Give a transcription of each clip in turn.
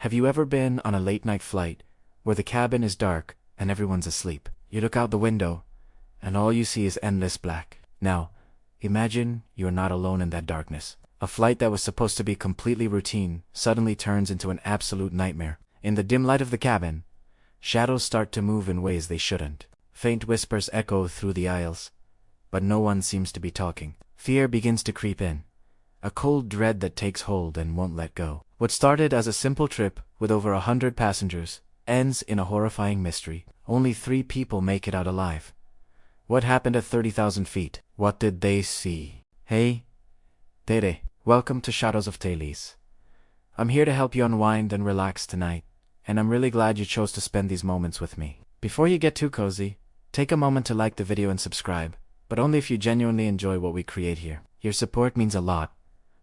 Have you ever been on a late-night flight where the cabin is dark and everyone's asleep? You look out the window, and all you see is endless black. Now, imagine you're not alone in that darkness. A flight that was supposed to be completely routine suddenly turns into an absolute nightmare. In the dim light of the cabin, shadows start to move in ways they shouldn't. Faint whispers echo through the aisles, but no one seems to be talking. Fear begins to creep in, a cold dread that takes hold and won't let go. What started as a simple trip with over 100 passengers ends in a horrifying mystery. Only 3 people make it out alive. What happened at 30,000 feet? What did they see? Hey, Tere, welcome to Shadows of Tales. I'm here to help you unwind and relax tonight, and I'm really glad you chose to spend these moments with me. Before you get too cozy, take a moment to like the video and subscribe, but only if you genuinely enjoy what we create here. Your support means a lot,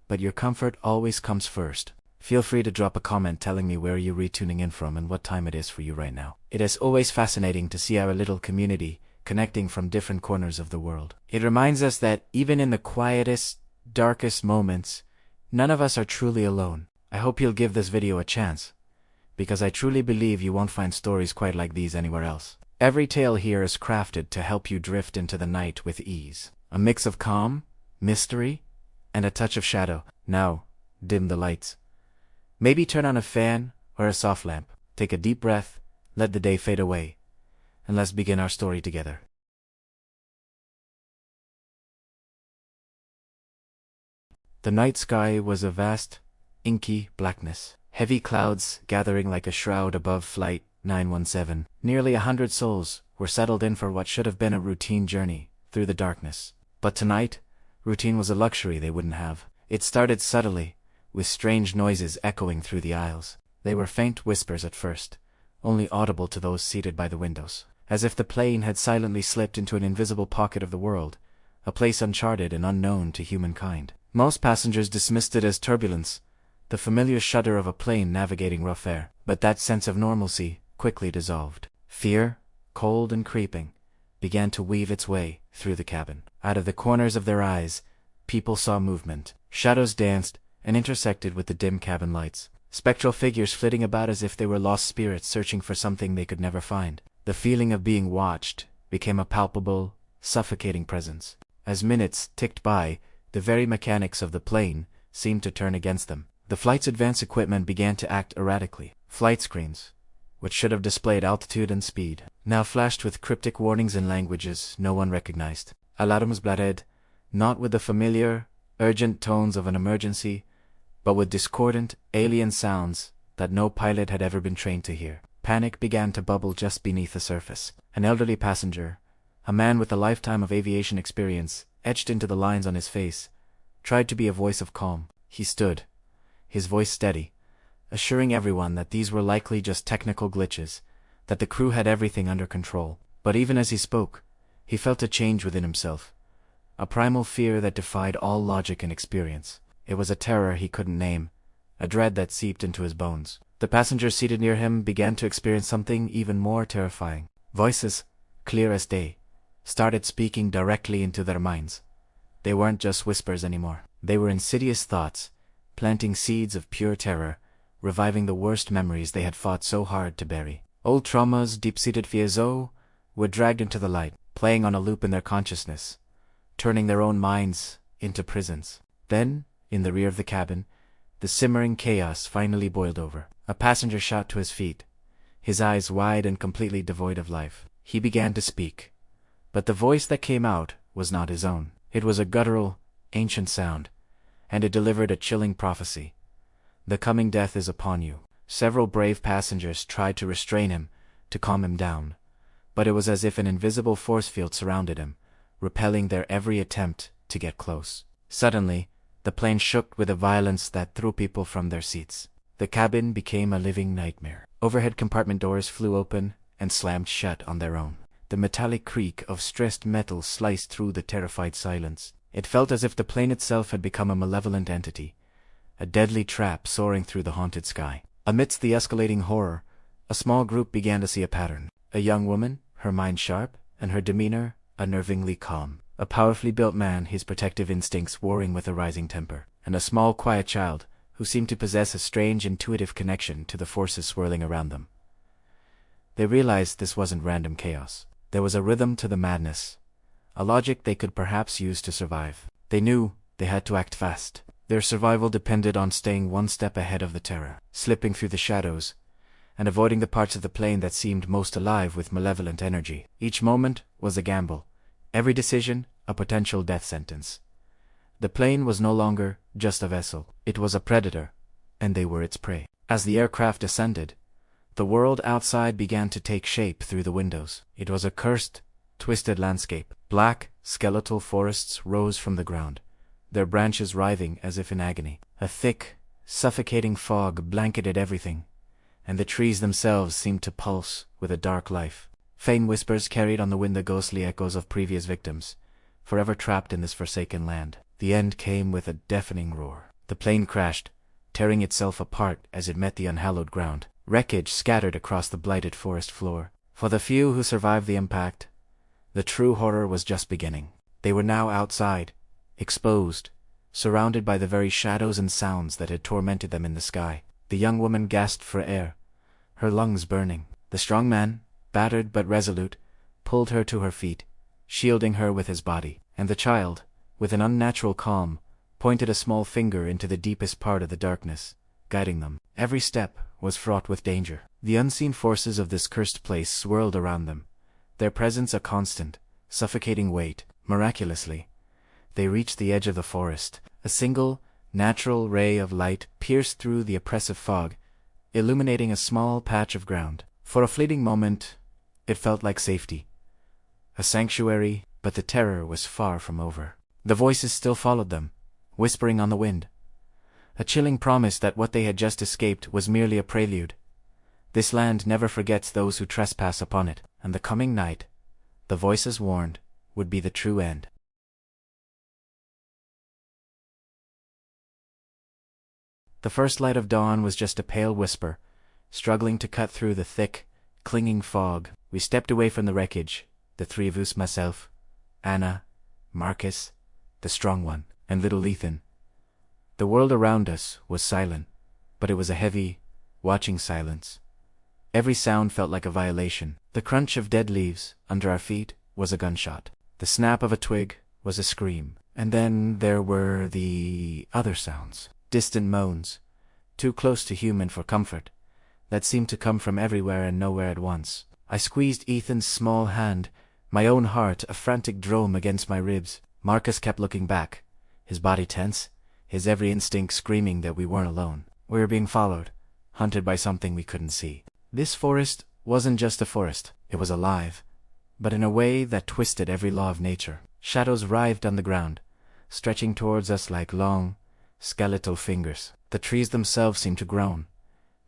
but your comfort always comes first. Feel free to drop a comment telling me where you're retuning in from and what time it is for you right now. It is always fascinating to see our little community connecting from different corners of the world. It reminds us that even in the quietest, darkest moments, none of us are truly alone. I hope you'll give this video a chance, because I truly believe you won't find stories quite like these anywhere else. Every tale here is crafted to help you drift into the night with ease. A mix of calm, mystery, and a touch of shadow. Now, dim the lights. Maybe turn on a fan or a soft lamp. Take a deep breath, let the day fade away, and let's begin our story together. The night sky was a vast, inky blackness. Heavy clouds gathering like a shroud above Flight 917. Nearly 100 souls were settled in for what should have been a routine journey through the darkness. But tonight, routine was a luxury they wouldn't have. It started subtly, with strange noises echoing through the aisles. They were faint whispers at first, only audible to those seated by the windows, as if the plane had silently slipped into an invisible pocket of the world, a place uncharted and unknown to humankind. Most passengers dismissed it as turbulence, the familiar shudder of a plane navigating rough air. But that sense of normalcy quickly dissolved. Fear, cold and creeping, began to weave its way through the cabin. Out of the corners of their eyes, people saw movement. Shadows danced and intersected with the dim cabin lights. Spectral figures flitting about as if they were lost spirits searching for something they could never find. The feeling of being watched became a palpable, suffocating presence. As minutes ticked by, the very mechanics of the plane seemed to turn against them. The flight's advanced equipment began to act erratically. Flight screens, which should have displayed altitude and speed, now flashed with cryptic warnings in languages no one recognized. Alarms blared, not with the familiar, urgent tones of an emergency, but with discordant, alien sounds that no pilot had ever been trained to hear. Panic began to bubble just beneath the surface. An elderly passenger, a man with a lifetime of aviation experience etched into the lines on his face, tried to be a voice of calm. He stood, his voice steady, assuring everyone that these were likely just technical glitches, that the crew had everything under control. But even as he spoke, he felt a change within himself, a primal fear that defied all logic and experience. It was a terror he couldn't name, a dread that seeped into his bones. The passengers seated near him began to experience something even more terrifying. Voices, clear as day, started speaking directly into their minds. They weren't just whispers anymore. They were insidious thoughts, planting seeds of pure terror, reviving the worst memories they had fought so hard to bury. Old traumas, deep-seated fears were dragged into the light, playing on a loop in their consciousness, turning their own minds into prisons. Then, in the rear of the cabin, the simmering chaos finally boiled over. A passenger shot to his feet, his eyes wide and completely devoid of life. He began to speak, but the voice that came out was not his own. It was a guttural, ancient sound, and it delivered a chilling prophecy. The coming death is upon you. Several brave passengers tried to restrain him, to calm him down, but it was as if an invisible force field surrounded him, repelling their every attempt to get close. Suddenly, the plane shook with a violence that threw people from their seats. The cabin became a living nightmare. Overhead compartment doors flew open and slammed shut on their own. The metallic creak of stressed metal sliced through the terrified silence. It felt as if the plane itself had become a malevolent entity, a deadly trap soaring through the haunted sky. Amidst the escalating horror, a small group began to see a pattern. A young woman, her mind sharp, and her demeanor unnervingly calm. A powerfully built man, his protective instincts warring with a rising temper. And a small, quiet child, who seemed to possess a strange intuitive connection to the forces swirling around them. They realized this wasn't random chaos. There was a rhythm to the madness, a logic they could perhaps use to survive. They knew they had to act fast. Their survival depended on staying one step ahead of the terror, slipping through the shadows, and avoiding the parts of the plane that seemed most alive with malevolent energy. Each moment was a gamble, every decision a potential death sentence. The plane was no longer just a vessel, it was a predator, and they were its prey. As the aircraft ascended, the world outside began to take shape through the windows. It was a cursed, twisted landscape. Black, skeletal forests rose from the ground, their branches writhing as if in agony. A thick, suffocating fog blanketed everything, and the trees themselves seemed to pulse with a dark life. Faint whispers carried on the wind the ghostly echoes of previous victims, forever trapped in this forsaken land. The end came with a deafening roar. The plane crashed, tearing itself apart as it met the unhallowed ground. Wreckage scattered across the blighted forest floor. For the few who survived the impact, the true horror was just beginning. They were now outside, exposed, surrounded by the very shadows and sounds that had tormented them in the sky. The young woman gasped for air, her lungs burning. The strong man, battered but resolute, pulled her to her feet, shielding her with his body. And the child, with an unnatural calm, pointed a small finger into the deepest part of the darkness, guiding them. Every step was fraught with danger. The unseen forces of this cursed place swirled around them, their presence a constant, suffocating weight. Miraculously, they reached the edge of the forest. A single, natural ray of light pierced through the oppressive fog, illuminating a small patch of ground. For a fleeting moment, it felt like safety, a sanctuary, but the terror was far from over. The voices still followed them, whispering on the wind, a chilling promise that what they had just escaped was merely a prelude. This land never forgets those who trespass upon it, and the coming night, the voices warned, would be the true end. The first light of dawn was just a pale whisper, struggling to cut through the thick, clinging fog. We stepped away from the wreckage, the three of us, myself, Anna, Marcus, the strong one, and little Ethan. The world around us was silent, but it was a heavy, watching silence. Every sound felt like a violation. The crunch of dead leaves under our feet was a gunshot. The snap of a twig was a scream. And then there were the other sounds. Distant moans, too close to human for comfort, that seemed to come from everywhere and nowhere at once. I squeezed Ethan's small hand, my own heart a frantic drum against my ribs. Marcus kept looking back, his body tense, his every instinct screaming that we weren't alone. We were being followed, hunted by something we couldn't see. This forest wasn't just a forest, it was alive, but in a way that twisted every law of nature. Shadows writhed on the ground, stretching towards us like long, skeletal fingers. The trees themselves seemed to groan,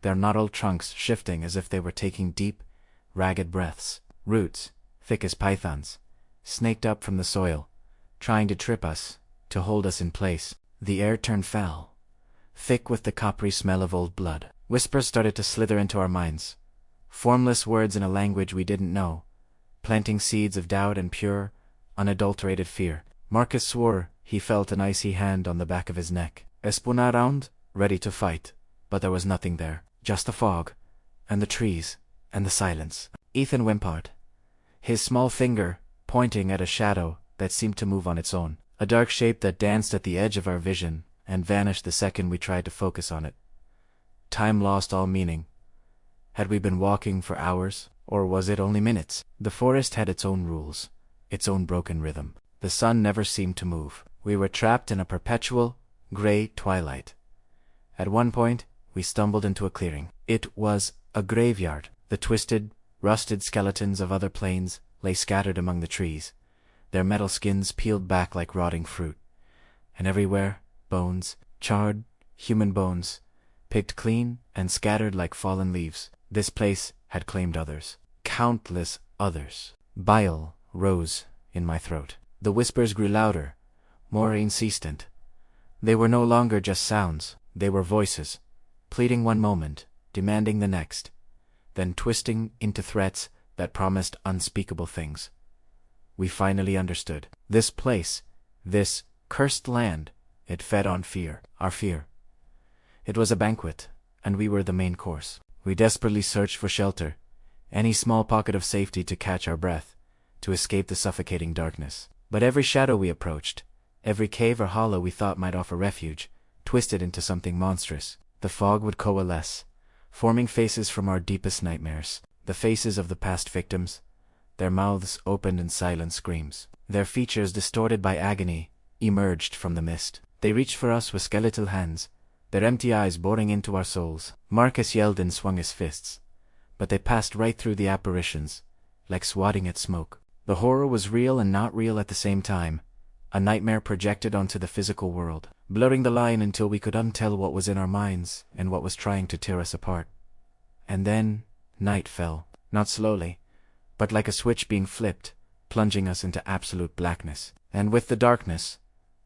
their gnarled trunks shifting as if they were taking deep, ragged breaths. Roots, thick as pythons, snaked up from the soil, trying to trip us, to hold us in place. The air turned foul, thick with the coppery smell of old blood. Whispers started to slither into our minds, formless words in a language we didn't know, planting seeds of doubt and pure, unadulterated fear. Marcus swore he felt an icy hand on the back of his neck. I spun around, ready to fight, but there was nothing there, just the fog, and the trees, and the silence. Ethan whimpered, his small finger pointing at a shadow that seemed to move on its own, a dark shape that danced at the edge of our vision and vanished the second we tried to focus on it. Time lost all meaning. Had we been walking for hours, or was it only minutes? The forest had its own rules, its own broken rhythm. The sun never seemed to move. We were trapped in a perpetual, gray twilight. At one point, we stumbled into a clearing. It was a graveyard. The twisted, rusted skeletons of other planes lay scattered among the trees, their metal skins peeled back like rotting fruit. And everywhere, bones, charred, human bones, picked clean and scattered like fallen leaves. This place had claimed others. Countless others. Bile rose in my throat. The whispers grew louder, more insistent. They were no longer just sounds, they were voices, pleading one moment, demanding the next, then twisting into threats that promised unspeakable things. We finally understood. This place, this cursed land, it fed on fear, our fear. It was a banquet, and we were the main course. We desperately searched for shelter, any small pocket of safety to catch our breath, to escape the suffocating darkness. But every shadow we approached, every cave or hollow we thought might offer refuge, twisted into something monstrous. The fog would coalesce, forming faces from our deepest nightmares, the faces of the past victims, their mouths opened in silent screams. Their features, distorted by agony, emerged from the mist. They reached for us with skeletal hands, their empty eyes boring into our souls. Marcus yelled and swung his fists, but they passed right through the apparitions, like swatting at smoke. The horror was real and not real at the same time, a nightmare projected onto the physical world, blurring the line until we could untell what was in our minds and what was trying to tear us apart. And then, night fell, not slowly, but like a switch being flipped, plunging us into absolute blackness. And with the darkness,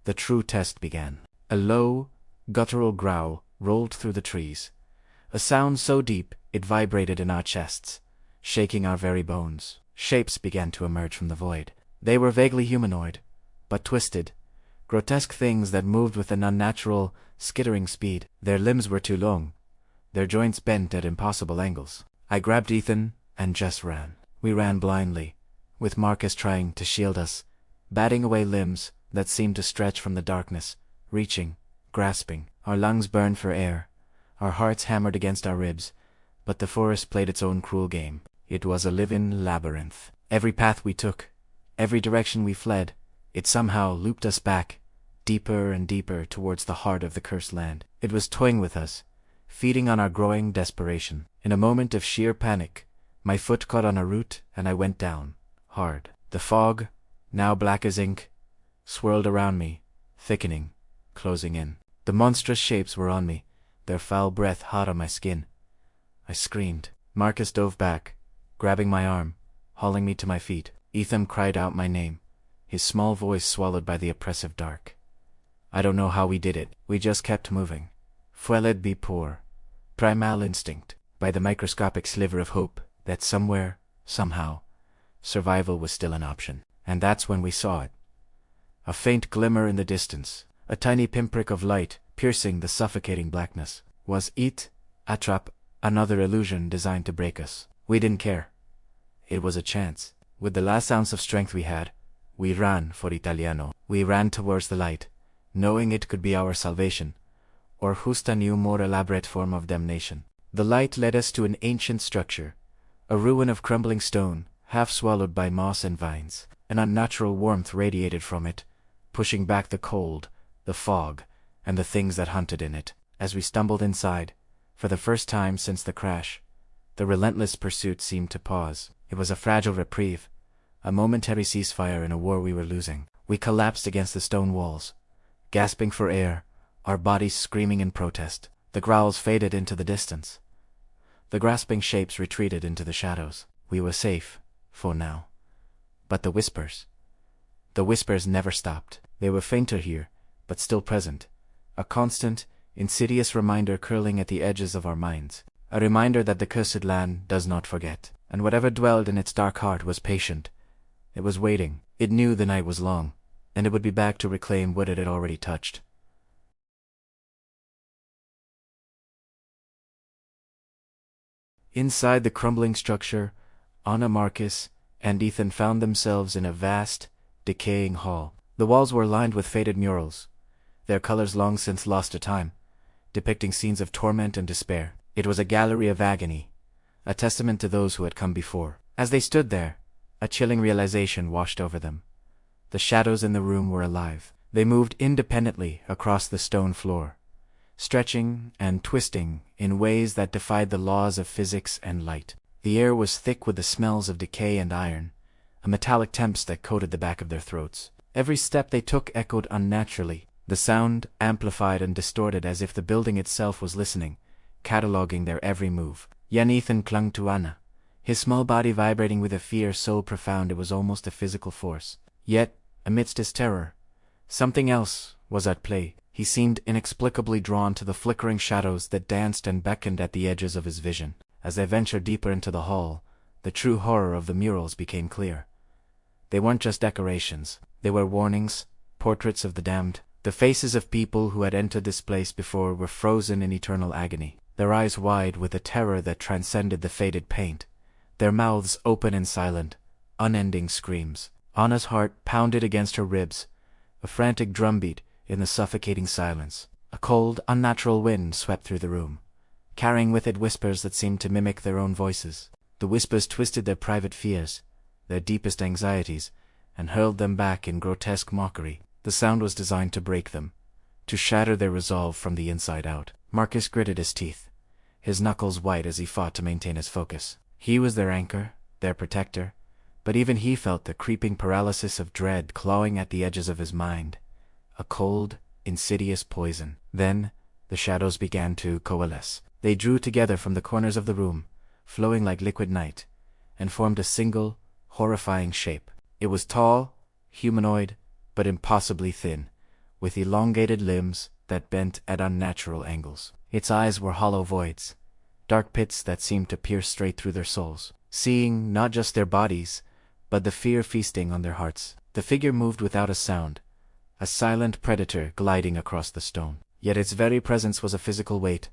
the true test began. A low, guttural growl rolled through the trees, a sound so deep it vibrated in our chests, shaking our very bones. Shapes began to emerge from the void. They were vaguely humanoid, but twisted, grotesque things that moved with an unnatural, skittering speed. Their limbs were too long, their joints bent at impossible angles. I grabbed Ethan and just ran. We ran blindly, with Marcus trying to shield us, batting away limbs that seemed to stretch from the darkness, reaching, grasping. Our lungs burned for air, our hearts hammered against our ribs, but the forest played its own cruel game. It was a living labyrinth. Every path we took, every direction we fled, it somehow looped us back, deeper and deeper towards the heart of the cursed land. It was toying with us, feeding on our growing desperation. In a moment of sheer panic, my foot caught on a root and I went down, hard. The fog, now black as ink, swirled around me, thickening, closing in. The monstrous shapes were on me, their foul breath hot on my skin. I screamed. Marcus dove back, grabbing my arm, hauling me to my feet. Ethan cried out my name, his small voice swallowed by the oppressive dark. I don't know how we did it. We just kept moving. Fueled by poor, primal instinct, by the microscopic sliver of hope that somewhere, somehow, survival was still an option. And that's when we saw it. A faint glimmer in the distance, a tiny pinprick of light piercing the suffocating blackness. Was it a trap, another illusion designed to break us? We didn't care. It was a chance. With the last ounce of strength we had, we ran for Italiano. We ran towards the light, knowing it could be our salvation, or just a new, more elaborate form of damnation. The light led us to an ancient structure, a ruin of crumbling stone, half swallowed by moss and vines. An unnatural warmth radiated from it, pushing back the cold, the fog, and the things that hunted in it. As we stumbled inside, for the first time since the crash, the relentless pursuit seemed to pause. It was a fragile reprieve, a momentary ceasefire in a war we were losing. We collapsed against the stone walls, gasping for air, our bodies screaming in protest. The growls faded into the distance. The grasping shapes retreated into the shadows. We were safe, for now. But the whispers never stopped. They were fainter here, but still present, a constant, insidious reminder curling at the edges of our minds, a reminder that the cursed land does not forget, and whatever dwelled in its dark heart was patient. It was waiting. It knew the night was long, and it would be back to reclaim what it had already touched. Inside the crumbling structure, Anna, Marcus, and Ethan found themselves in a vast, decaying hall. The walls were lined with faded murals, their colors long since lost to time, depicting scenes of torment and despair. It was a gallery of agony, a testament to those who had come before. As they stood there, a chilling realization washed over them. The shadows in the room were alive. They moved independently across the stone floor, stretching and twisting in ways that defied the laws of physics and light. The air was thick with the smells of decay and iron, a metallic tempest that coated the back of their throats. Every step they took echoed unnaturally, the sound amplified and distorted as if the building itself was listening, cataloging their every move. Young Ethan clung to Anna, his small body vibrating with a fear so profound it was almost a physical force. Yet, amidst his terror, something else was at play. He seemed inexplicably drawn to the flickering shadows that danced and beckoned at the edges of his vision. As they ventured deeper into the hall, the true horror of the murals became clear. They weren't just decorations. They were warnings, portraits of the damned, The faces of people who had entered this place before were frozen in eternal agony, their eyes wide with a terror that transcended the faded paint, their mouths open in silent, unending screams. Anna's heart pounded against her ribs, a frantic drumbeat in the suffocating silence. A cold, unnatural wind swept through the room, carrying with it whispers that seemed to mimic their own voices. The whispers twisted their private fears, their deepest anxieties, and hurled them back in grotesque mockery. The sound was designed to break them, to shatter their resolve from the inside out. Marcus gritted his teeth, his knuckles white as he fought to maintain his focus. He was their anchor, their protector, but even he felt the creeping paralysis of dread clawing at the edges of his mind, a cold, insidious poison. Then, the shadows began to coalesce. They drew together from the corners of the room, flowing like liquid night, and formed a single, horrifying shape. It was tall, humanoid, but impossibly thin, with elongated limbs that bent at unnatural angles. Its eyes were hollow voids, dark pits that seemed to pierce straight through their souls, seeing not just their bodies, but the fear feasting on their hearts. The figure moved without a sound, a silent predator gliding across the stone. Yet its very presence was a physical weight,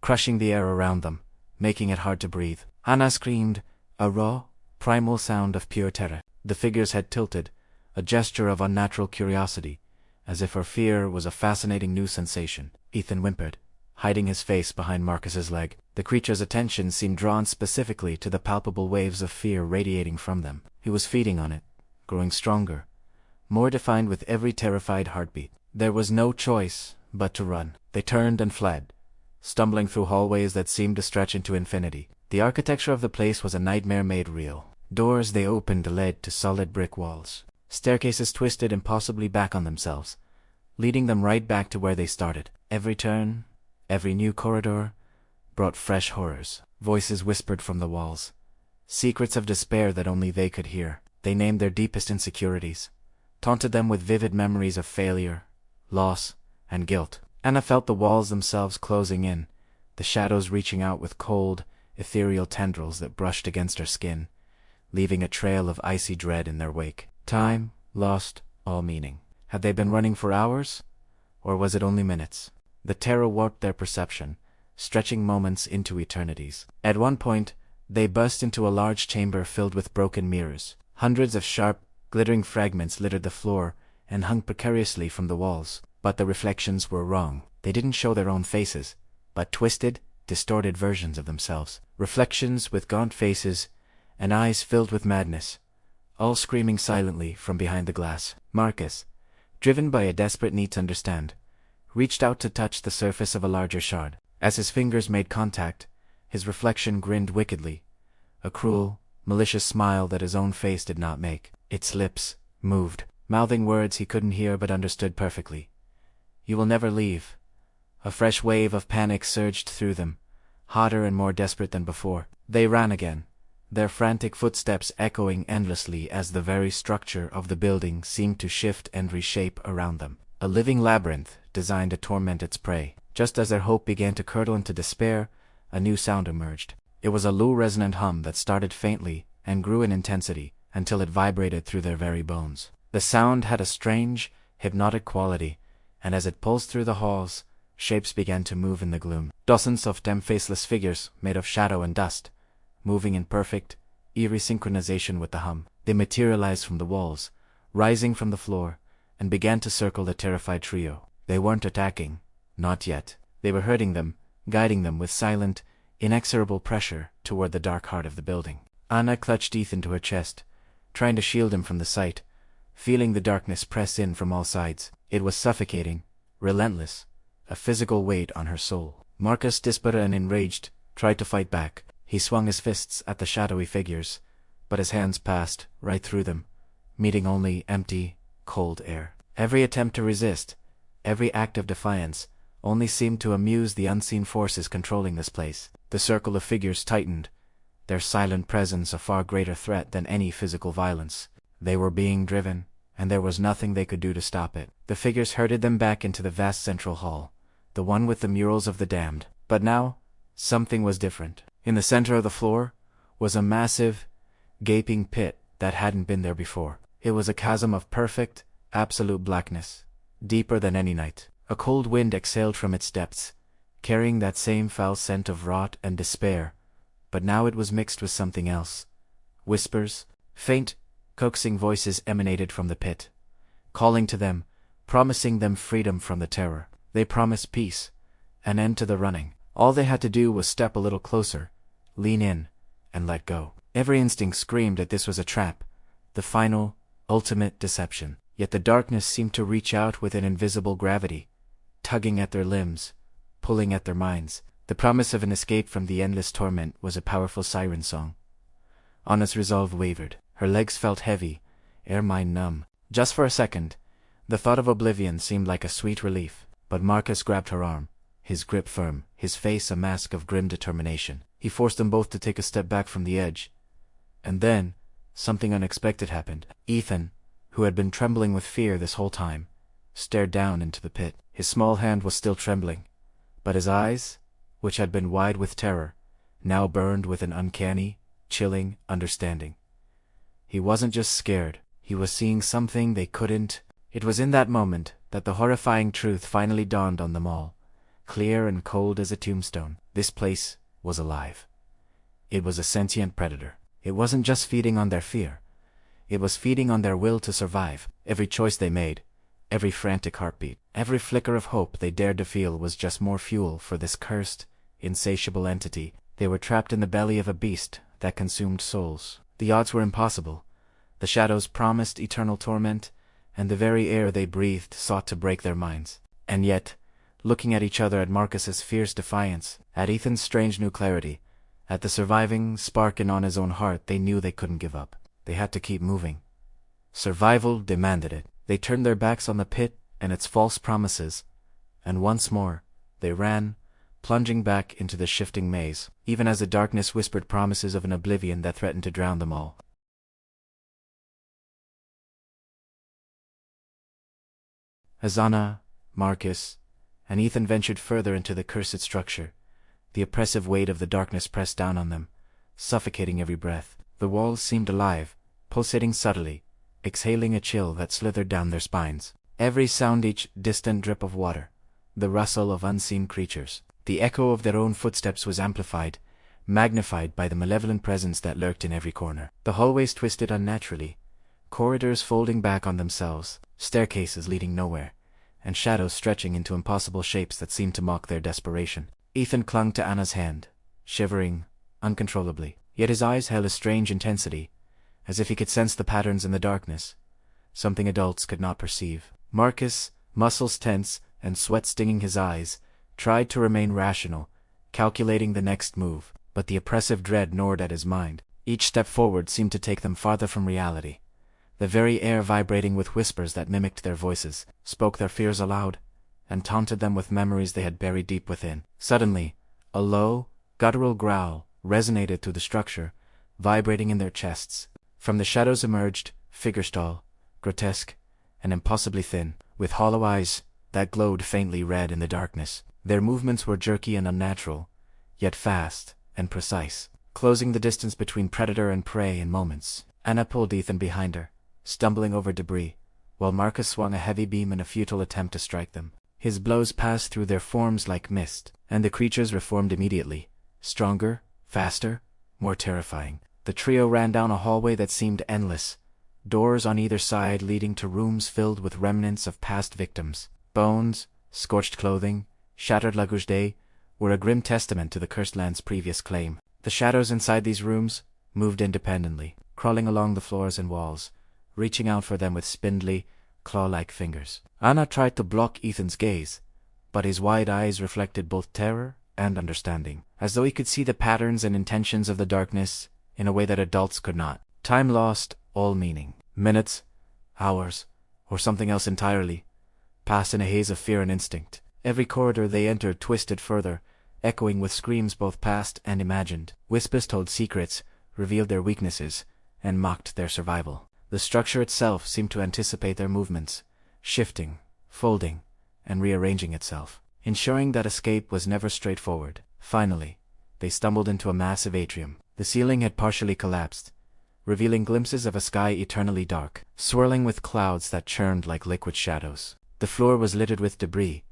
crushing the air around them, making it hard to breathe. Anna screamed, a raw, primal sound of pure terror. The figure's head tilted, a gesture of unnatural curiosity, as if her fear was a fascinating new sensation. Ethan whimpered, hiding his face behind Marcus's leg. The creature's attention seemed drawn specifically to the palpable waves of fear radiating from them. He was feeding on it, growing stronger, more defined with every terrified heartbeat. There was no choice but to run. They turned and fled, stumbling through hallways that seemed to stretch into infinity. The architecture of the place was a nightmare made real. Doors they opened led to solid brick walls. Staircases twisted impossibly back on themselves, leading them right back to where they started. Every turn, every new corridor, brought fresh horrors. Voices whispered from the walls, secrets of despair that only they could hear. They named their deepest insecurities, taunted them with vivid memories of failure, loss, and guilt. Anna felt the walls themselves closing in, the shadows reaching out with cold, ethereal tendrils that brushed against her skin, leaving a trail of icy dread in their wake. Time lost all meaning. Had they been running for hours, or was it only minutes? The terror warped their perception, stretching moments into eternities. At one point, they burst into a large chamber filled with broken mirrors. Hundreds of sharp, glittering fragments littered the floor and hung precariously from the walls. But the reflections were wrong. They didn't show their own faces, but twisted, distorted versions of themselves. Reflections with gaunt faces and eyes filled with madness, all screaming silently from behind the glass. Marcus, driven by a desperate need to understand, reached out to touch the surface of a larger shard. As his fingers made contact, his reflection grinned wickedly, a cruel, malicious smile that his own face did not make. Its lips moved, mouthing words he couldn't hear but understood perfectly. You will never leave. A fresh wave of panic surged through them, hotter and more desperate than before. They ran again, their frantic footsteps echoing endlessly as the very structure of the building seemed to shift and reshape around them. A living labyrinth designed to torment its prey. Just as their hope began to curdle into despair, a new sound emerged. It was a low resonant hum that started faintly and grew in intensity until it vibrated through their very bones. The sound had a strange, hypnotic quality, and as it pulsed through the halls, shapes began to move in the gloom. Dozens of them faceless figures made of shadow and dust, moving in perfect, eerie synchronization with the hum. They materialized from the walls, rising from the floor, and began to circle the terrified trio. They weren't attacking, not yet. They were herding them, guiding them with silent, inexorable pressure toward the dark heart of the building. Anna clutched Ethan to her chest, trying to shield him from the sight, feeling the darkness press in from all sides. It was suffocating, relentless, a physical weight on her soul. Marcus, desperate and enraged, tried to fight back. He swung his fists at the shadowy figures, but his hands passed right through them, meeting only empty, cold air. Every attempt to resist, every act of defiance, only seemed to amuse the unseen forces controlling this place. The circle of figures tightened, their silent presence a far greater threat than any physical violence. They were being driven, and there was nothing they could do to stop it. The figures herded them back into the vast central hall, the one with the murals of the damned. But now, something was different. In the center of the floor was a massive, gaping pit that hadn't been there before. It was a chasm of perfect, absolute blackness, deeper than any night. A cold wind exhaled from its depths, carrying that same foul scent of rot and despair, but now it was mixed with something else. Whispers, faint, coaxing voices emanated from the pit, calling to them, promising them freedom from the terror. They promised peace, an end to the running. All they had to do was step a little closer, lean in, and let go. Every instinct screamed that this was a trap, the final, ultimate deception. Yet the darkness seemed to reach out with an invisible gravity, tugging at their limbs, pulling at their minds. The promise of an escape from the endless torment was a powerful siren song. Anna's resolve wavered. Her legs felt heavy, her mind numb. Just for a second, the thought of oblivion seemed like a sweet relief. But Marcus grabbed her arm, his grip firm, his face a mask of grim determination. He forced them both to take a step back from the edge. And then, something unexpected happened. Ethan, who had been trembling with fear this whole time, stared down into the pit. His small hand was still trembling, but his eyes, which had been wide with terror, now burned with an uncanny, chilling understanding. He wasn't just scared, he was seeing something they couldn't. It was in that moment that the horrifying truth finally dawned on them all, clear and cold as a tombstone. This place was alive. It was a sentient predator. It wasn't just feeding on their fear. It was feeding on their will to survive. Every choice they made, every frantic heartbeat, every flicker of hope they dared to feel was just more fuel for this cursed, insatiable entity. They were trapped in the belly of a beast that consumed souls. The odds were impossible. The shadows promised eternal torment, and the very air they breathed sought to break their minds. And yet, looking at each other, at Marcus's fierce defiance, at Ethan's strange new clarity, at the surviving spark in Anna's own heart, they knew they couldn't give up. They had to keep moving. Survival demanded it. They turned their backs on the pit and its false promises, and once more, they ran, plunging back into the shifting maze, even as the darkness whispered promises of an oblivion that threatened to drown them all. As Anna, Marcus, and Ethan ventured further into the cursed structure, the oppressive weight of the darkness pressed down on them, suffocating every breath. The walls seemed alive, pulsating subtly, exhaling a chill that slithered down their spines. Every sound, each distant drip of water, the rustle of unseen creatures, the echo of their own footsteps was amplified, magnified by the malevolent presence that lurked in every corner. The hallways twisted unnaturally, corridors folding back on themselves, staircases leading nowhere, and shadows stretching into impossible shapes that seemed to mock their desperation. Ethan clung to Anna's hand, shivering uncontrollably, yet his eyes held a strange intensity, as if he could sense the patterns in the darkness, something adults could not perceive. Marcus, muscles tense and sweat stinging his eyes, tried to remain rational, calculating the next move, but the oppressive dread gnawed at his mind. Each step forward seemed to take them farther from reality. The very air vibrating with whispers that mimicked their voices, spoke their fears aloud, and taunted them with memories they had buried deep within. Suddenly, a low, guttural growl resonated through the structure, vibrating in their chests. From the shadows emerged, figures tall, grotesque, and impossibly thin, with hollow eyes that glowed faintly red in the darkness. Their movements were jerky and unnatural, yet fast and precise, closing the distance between predator and prey in moments. Anna pulled Ethan behind her, stumbling over debris, while Marcus swung a heavy beam in a futile attempt to strike them. His blows passed through their forms like mist, and the creatures reformed immediately, stronger, faster, more terrifying. The trio ran down a hallway that seemed endless, doors on either side leading to rooms filled with remnants of past victims. Bones, scorched clothing, shattered luggage were a grim testament to the cursed land's previous claim. The shadows inside these rooms moved independently, crawling along the floors and walls, reaching out for them with spindly, claw-like fingers. Anna tried to block Ethan's gaze, but his wide eyes reflected both terror and understanding, as though he could see the patterns and intentions of the darkness in a way that adults could not. Time lost all meaning. Minutes, hours, or something else entirely, passed in a haze of fear and instinct. Every corridor they entered twisted further, echoing with screams both past and imagined. Whispers told secrets, revealed their weaknesses, and mocked their survival. The structure itself seemed to anticipate their movements, shifting, folding, and rearranging itself, ensuring that escape was never straightforward. Finally, they stumbled into a massive atrium. The ceiling had partially collapsed, revealing glimpses of a sky eternally dark, swirling with clouds that churned like liquid shadows. The floor was littered with debris,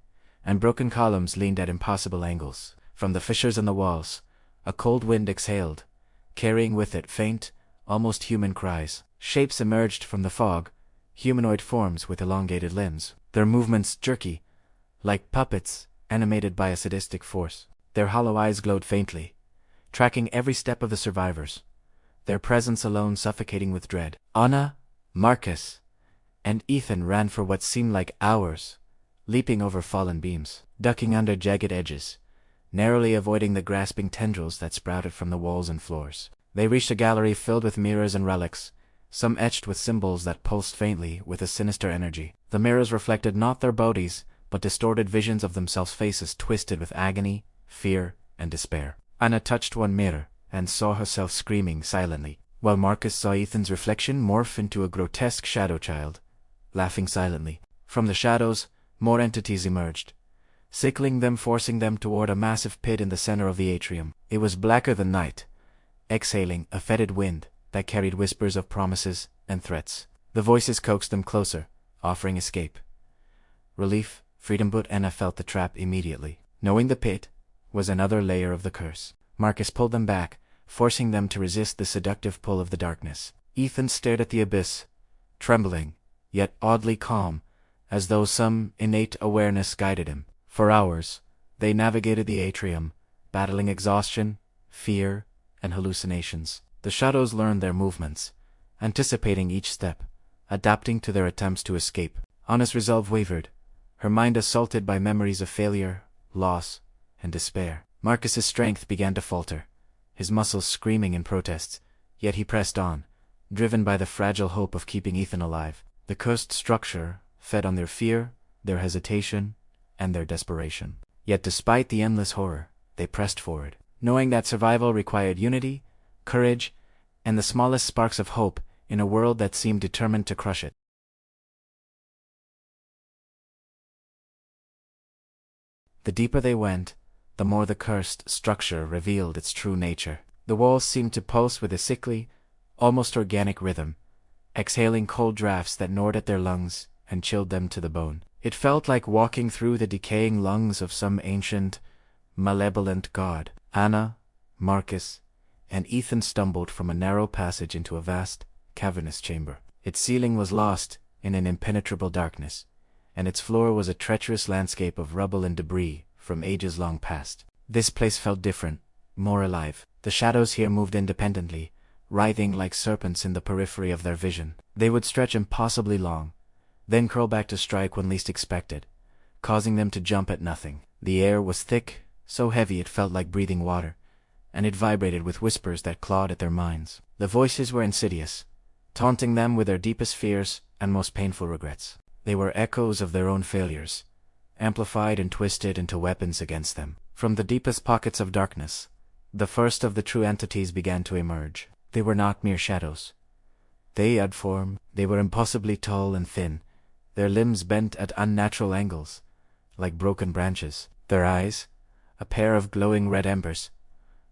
and broken columns leaned at impossible angles. From the fissures in the walls, a cold wind exhaled, carrying with it faint, almost human cries. Shapes emerged from the fog, humanoid forms with elongated limbs, their movements jerky, like puppets animated by a sadistic force. Their hollow eyes glowed faintly, tracking every step of the survivors, their presence alone suffocating with dread. Anna, Marcus, and Ethan ran for what seemed like hours, leaping over fallen beams, ducking under jagged edges, narrowly avoiding the grasping tendrils that sprouted from the walls and floors. They reached a gallery filled with mirrors and relics, some etched with symbols that pulsed faintly with a sinister energy. The mirrors reflected not their bodies, but distorted visions of themselves, faces twisted with agony, fear, and despair. Anna touched one mirror and saw herself screaming silently, while Marcus saw Ethan's reflection morph into a grotesque shadow child, laughing silently. From the shadows, more entities emerged, sickling them, forcing them toward a massive pit in the center of the atrium. It was blacker than night, exhaling a fetid wind that carried whispers of promises and threats. The voices coaxed them closer, offering escape, relief, freedom, but Anna felt the trap immediately, knowing the pit was another layer of the curse. Marcus pulled them back, forcing them to resist the seductive pull of the darkness. Ethan stared at the abyss, trembling, yet oddly calm, as though some innate awareness guided him. For hours, they navigated the atrium, battling exhaustion, fear, and hallucinations. The shadows learned their movements, anticipating each step, adapting to their attempts to escape. Anna's resolve wavered, her mind assaulted by memories of failure, loss, and despair. Marcus's strength began to falter, his muscles screaming in protest, yet he pressed on, driven by the fragile hope of keeping Ethan alive. The cursed structure fed on their fear, their hesitation, and their desperation. Yet despite the endless horror, they pressed forward, knowing that survival required unity, courage, and the smallest sparks of hope in a world that seemed determined to crush it. The deeper they went, the more the cursed structure revealed its true nature. The walls seemed to pulse with a sickly, almost organic rhythm, exhaling cold drafts that gnawed at their lungs and chilled them to the bone. It felt like walking through the decaying lungs of some ancient, malevolent god. Anna, Marcus, and Ethan stumbled from a narrow passage into a vast, cavernous chamber. Its ceiling was lost in an impenetrable darkness, and its floor was a treacherous landscape of rubble and debris from ages long past. This place felt different, more alive. The shadows here moved independently, writhing like serpents in the periphery of their vision. They would stretch impossibly long, then curl back to strike when least expected, causing them to jump at nothing. The air was thick, so heavy it felt like breathing water, and it vibrated with whispers that clawed at their minds. The voices were insidious, taunting them with their deepest fears and most painful regrets. They were echoes of their own failures, amplified and twisted into weapons against them. From the deepest pockets of darkness, the first of the true entities began to emerge. They were not mere shadows. They had form. They were impossibly tall and thin, their limbs bent at unnatural angles, like broken branches. Their eyes, a pair of glowing red embers,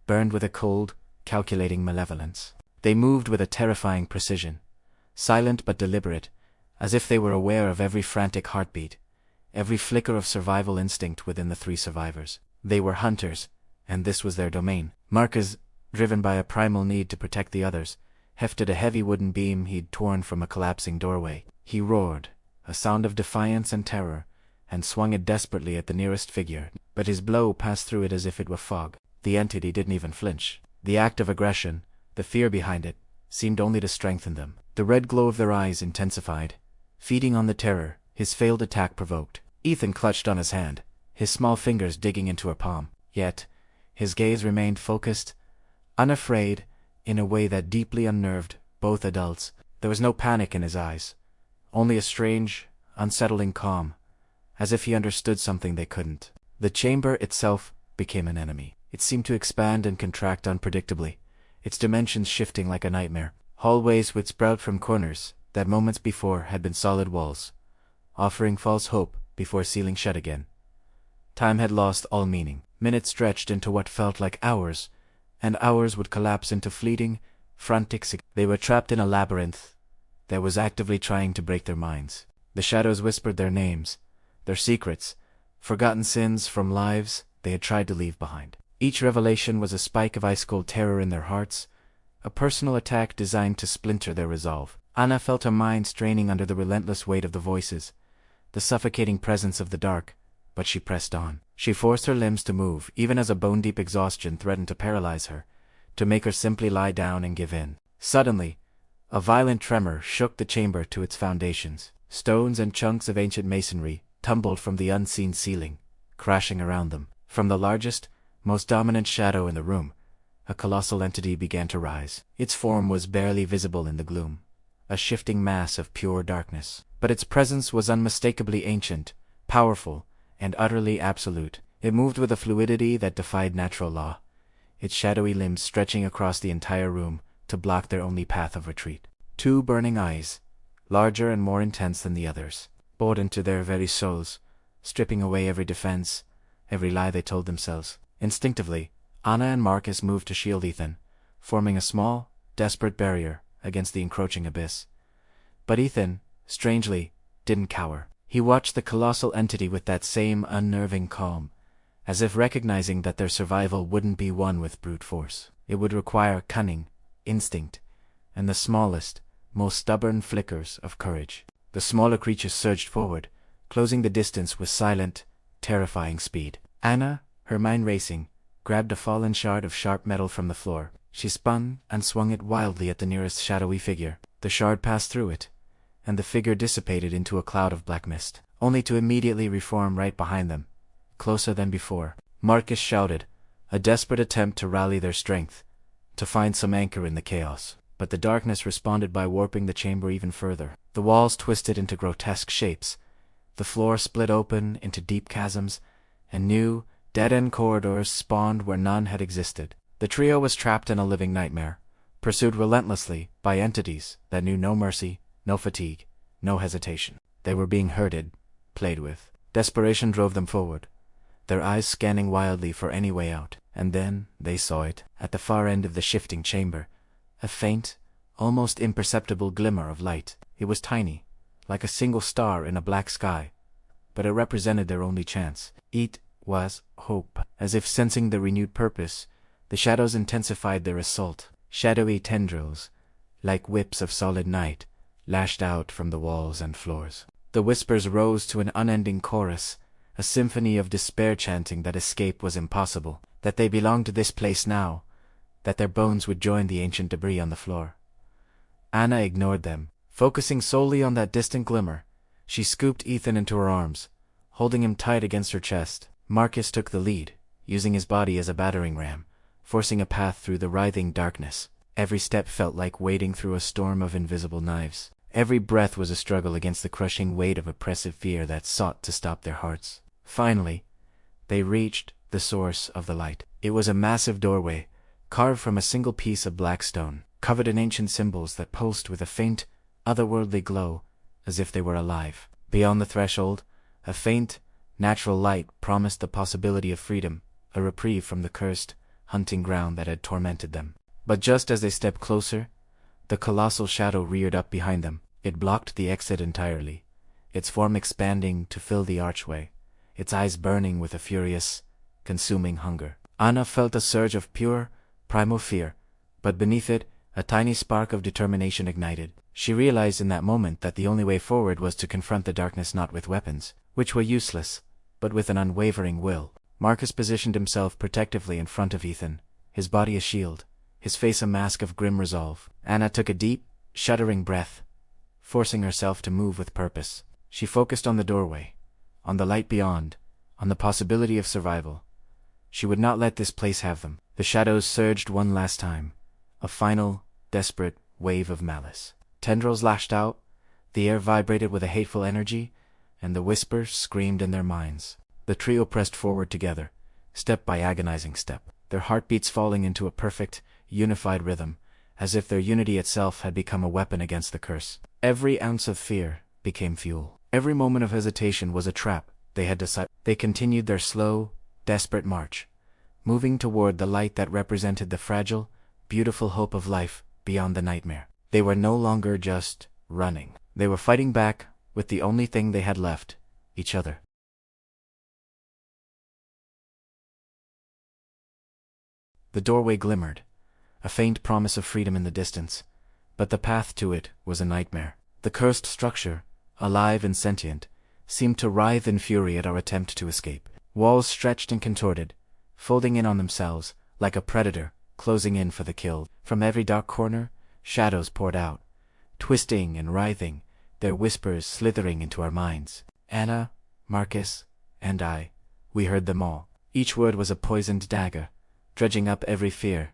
burned with a cold, calculating malevolence. They moved with a terrifying precision, silent but deliberate, as if they were aware of every frantic heartbeat, every flicker of survival instinct within the three survivors. They were hunters, and this was their domain. Marcus, driven by a primal need to protect the others, hefted a heavy wooden beam he'd torn from a collapsing doorway. He roared, a sound of defiance and terror, and swung it desperately at the nearest figure, but his blow passed through it as if it were fog. The entity didn't even flinch. The act of aggression, the fear behind it, seemed only to strengthen them. The red glow of their eyes intensified, feeding on the terror his failed attack provoked. Ethan clutched on his hand, his small fingers digging into her palm. Yet, his gaze remained focused, unafraid, in a way that deeply unnerved both adults. There was no panic in his eyes, only a strange, unsettling calm, as if he understood something they couldn't. The chamber itself became an enemy. It seemed to expand and contract unpredictably, its dimensions shifting like a nightmare. Hallways would sprout from corners that moments before had been solid walls, offering false hope before sealing shut again. Time had lost all meaning. Minutes stretched into what felt like hours, and hours would collapse into fleeting, frantic seconds. They were trapped in a labyrinth that was actively trying to break their minds. The shadows whispered their names, their secrets, forgotten sins from lives they had tried to leave behind. Each revelation was a spike of ice-cold terror in their hearts, a personal attack designed to splinter their resolve. Anna felt her mind straining under the relentless weight of the voices, the suffocating presence of the dark, but she pressed on. She forced her limbs to move, even as a bone-deep exhaustion threatened to paralyze her, to make her simply lie down and give in. Suddenly, a violent tremor shook the chamber to its foundations. Stones and chunks of ancient masonry tumbled from the unseen ceiling, crashing around them. From the largest, most dominant shadow in the room, a colossal entity began to rise. Its form was barely visible in the gloom, a shifting mass of pure darkness. But its presence was unmistakably ancient, powerful, and utterly absolute. It moved with a fluidity that defied natural law, its shadowy limbs stretching across the entire room to block their only path of retreat. Two burning eyes, larger and more intense than the others, bored into their very souls, stripping away every defense, every lie they told themselves. Instinctively, Anna and Marcus moved to shield Ethan, forming a small, desperate barrier against the encroaching abyss. But Ethan, strangely, didn't cower. He watched the colossal entity with that same unnerving calm, as if recognizing that their survival wouldn't be won with brute force. It would require cunning, instinct, and the smallest, most stubborn flickers of courage. The smaller creature surged forward, closing the distance with silent, terrifying speed. Anna, her mind racing, grabbed a fallen shard of sharp metal from the floor. She spun and swung it wildly at the nearest shadowy figure. The shard passed through it, and the figure dissipated into a cloud of black mist, only to immediately reform right behind them, closer than before. Marcus shouted, a desperate attempt to rally their strength, to find some anchor in the chaos. But the darkness responded by warping the chamber even further. The walls twisted into grotesque shapes, the floor split open into deep chasms, and new, dead-end corridors spawned where none had existed. The trio was trapped in a living nightmare, pursued relentlessly by entities that knew no mercy, no fatigue, no hesitation. They were being herded, played with. Desperation drove them forward, their eyes scanning wildly for any way out. And then they saw it, at the far end of the shifting chamber, a faint, almost imperceptible glimmer of light. It was tiny, like a single star in a black sky, but it represented their only chance. It was hope. As if sensing the renewed purpose, the shadows intensified their assault. Shadowy tendrils, like whips of solid night, lashed out from the walls and floors. The whispers rose to an unending chorus, a symphony of despair chanting that escape was impossible, that they belonged to this place now, that their bones would join the ancient debris on the floor. Anna ignored them. Focusing solely on that distant glimmer, she scooped Ethan into her arms, holding him tight against her chest. Marcus took the lead, using his body as a battering ram, forcing a path through the writhing darkness. Every step felt like wading through a storm of invisible knives. Every breath was a struggle against the crushing weight of oppressive fear that sought to stop their hearts. Finally, they reached the source of the light. It was a massive doorway, carved from a single piece of black stone, covered in ancient symbols that pulsed with a faint, otherworldly glow, as if they were alive. Beyond the threshold, a faint, natural light promised the possibility of freedom, a reprieve from the cursed, hunting ground that had tormented them. But just as they stepped closer, the colossal shadow reared up behind them. It blocked the exit entirely, its form expanding to fill the archway, its eyes burning with a furious, consuming hunger. Anna felt a surge of pure, primal fear, but beneath it, a tiny spark of determination ignited. She realized in that moment that the only way forward was to confront the darkness not with weapons, which were useless, but with an unwavering will. Marcus positioned himself protectively in front of Ethan, his body a shield, his face a mask of grim resolve. Anna took a deep, shuddering breath, forcing herself to move with purpose. She focused on the doorway, on the light beyond, on the possibility of survival. She would not let this place have them. The shadows surged one last time, a final, desperate wave of malice. Tendrils lashed out, the air vibrated with a hateful energy, and the whispers screamed in their minds. The trio pressed forward together, step by agonizing step, their heartbeats falling into a perfect, unified rhythm, as if their unity itself had become a weapon against the curse. Every ounce of fear became fuel. Every moment of hesitation was a trap they had decided. They continued their slow, desperate march, moving toward the light that represented the fragile, beautiful hope of life beyond the nightmare. They were no longer just running. They were fighting back with the only thing they had left, each other. The doorway glimmered, a faint promise of freedom in the distance, but the path to it was a nightmare. The cursed structure, alive and sentient, seemed to writhe in fury at our attempt to escape. Walls stretched and contorted, folding in on themselves, like a predator, closing in for the kill. From every dark corner, shadows poured out, twisting and writhing, their whispers slithering into our minds. Anna, Marcus, and I, we heard them all. Each word was a poisoned dagger, dredging up every fear,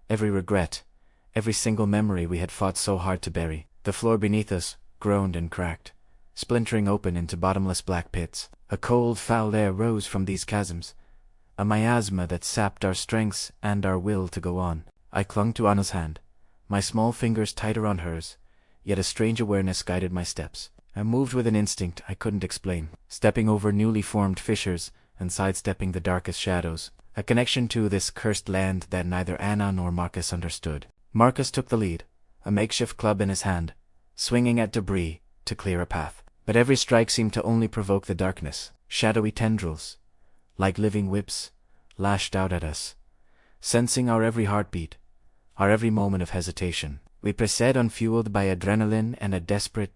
every regret, every single memory we had fought so hard to bury. The floor beneath us groaned and cracked, splintering open into bottomless black pits. A cold, foul air rose from these chasms, a miasma that sapped our strengths and our will to go on. I clung to Anna's hand, my small fingers tight around hers, yet a strange awareness guided my steps. I moved with an instinct I couldn't explain, stepping over newly formed fissures and sidestepping the darkest shadows, a connection to this cursed land that neither Anna nor Marcus understood. Marcus took the lead, a makeshift club in his hand, swinging at debris to clear a path. But every strike seemed to only provoke the darkness. Shadowy tendrils, like living whips, lashed out at us, sensing our every heartbeat, our every moment of hesitation. We pressed on, fueled by adrenaline and a desperate,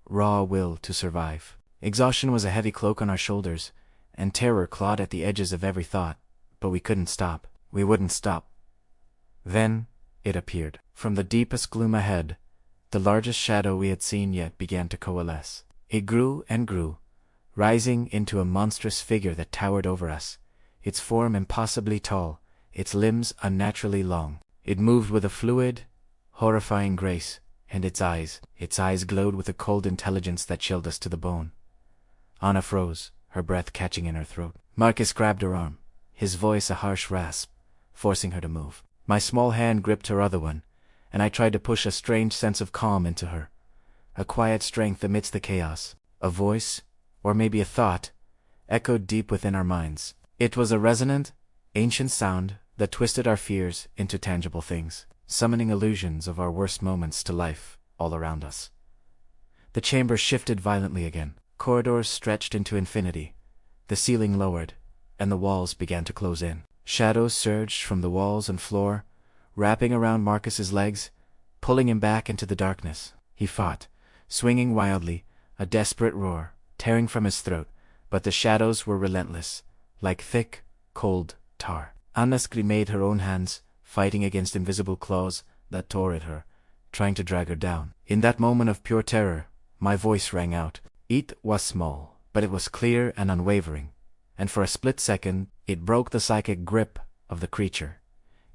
raw will to survive. Exhaustion was a heavy cloak on our shoulders, and terror clawed at the edges of every thought, but we couldn't stop. We wouldn't stop. Then it appeared. From the deepest gloom ahead, the largest shadow we had seen yet began to coalesce. It grew and grew, rising into a monstrous figure that towered over us, its form impossibly tall, its limbs unnaturally long. It moved with a fluid, horrifying grace, and its eyes glowed with a cold intelligence that chilled us to the bone. Anna froze, her breath catching in her throat. Marcus grabbed her arm, his voice a harsh rasp, forcing her to move. My small hand gripped her other one, and I tried to push a strange sense of calm into her, a quiet strength amidst the chaos. A voice, or maybe a thought, echoed deep within our minds. It was a resonant, ancient sound that twisted our fears into tangible things, summoning illusions of our worst moments to life all around us. The chamber shifted violently again. Corridors stretched into infinity, the ceiling lowered, and the walls began to close in. Shadows surged from the walls and floor, wrapping around Marcus's legs, pulling him back into the darkness. He fought, swinging wildly, a desperate roar tearing from his throat, but the shadows were relentless, like thick, cold tar. Anna screamed her own hands, fighting against invisible claws that tore at her, trying to drag her down. In that moment of pure terror, my voice rang out. It was small, but it was clear and unwavering, and for a split second it broke the psychic grip of the creature,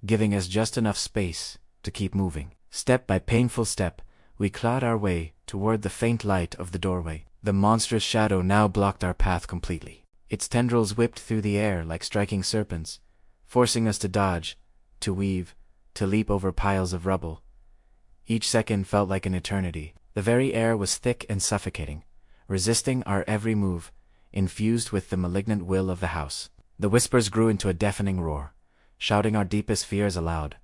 giving us just enough space to keep moving. Step by painful step, we clawed our way toward the faint light of the doorway. The monstrous shadow now blocked our path completely. Its tendrils whipped through the air like striking serpents, forcing us to dodge, to weave, to leap over piles of rubble. Each second felt like an eternity. The very air was thick and suffocating, resisting our every move, infused with the malignant will of the house. The whispers grew into a deafening roar, shouting our deepest fears aloud,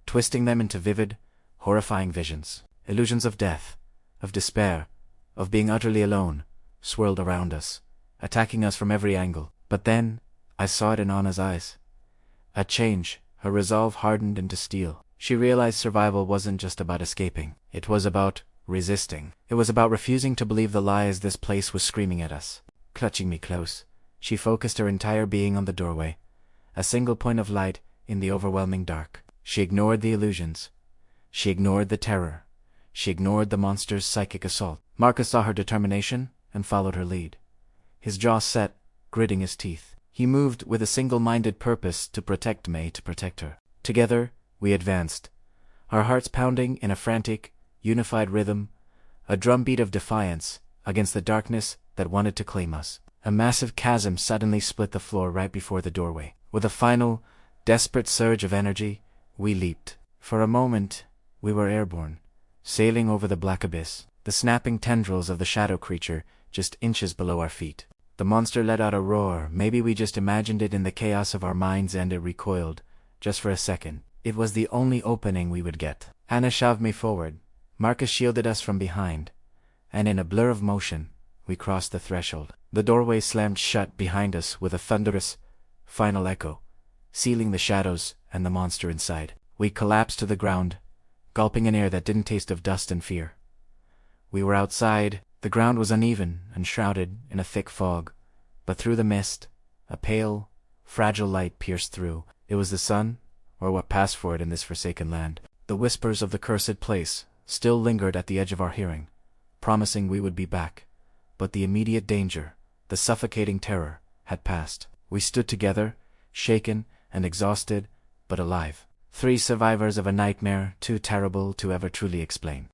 twisting them into vivid, horrifying visions. Illusions of death, of despair, of being utterly alone, swirled around us, attacking us from every angle. But then, I saw it in Anna's eyes. A change, her resolve hardened into steel. She realized survival wasn't just about escaping. It was about resisting. It was about refusing to believe the lies this place was screaming at us. Clutching me close, she focused her entire being on the doorway, a single point of light in the overwhelming dark. She ignored the illusions. She ignored the terror. She ignored the monster's psychic assault. Marcus saw her determination and followed her lead, his jaw set, gritting his teeth. He moved with a single-minded purpose to protect May, to protect her. Together, we advanced, our hearts pounding in a frantic, unified rhythm, a drumbeat of defiance against the darkness that wanted to claim us. A massive chasm suddenly split the floor right before the doorway. With a final, desperate surge of energy, we leaped. For a moment, we were airborne, sailing over the black abyss, the snapping tendrils of the shadow creature just inches below our feet. The monster let out a roar. Maybe we just imagined it in the chaos of our minds, and it recoiled, just for a second. It was the only opening we would get. Anna shoved me forward. Marcus shielded us from behind, and in a blur of motion, we crossed the threshold. The doorway slammed shut behind us with a thunderous, final echo, sealing the shadows and the monster inside. We collapsed to the ground, gulping in air that didn't taste of dust and fear. We were outside. The ground was uneven and shrouded in a thick fog, but through the mist, a pale, fragile light pierced through. It was the sun, or what passed for it in this forsaken land. The whispers of the cursed place still lingered at the edge of our hearing, promising we would be back, but the immediate danger, the suffocating terror, had passed. We stood together, shaken and exhausted, but alive. 3 survivors of a nightmare too terrible to ever truly explain.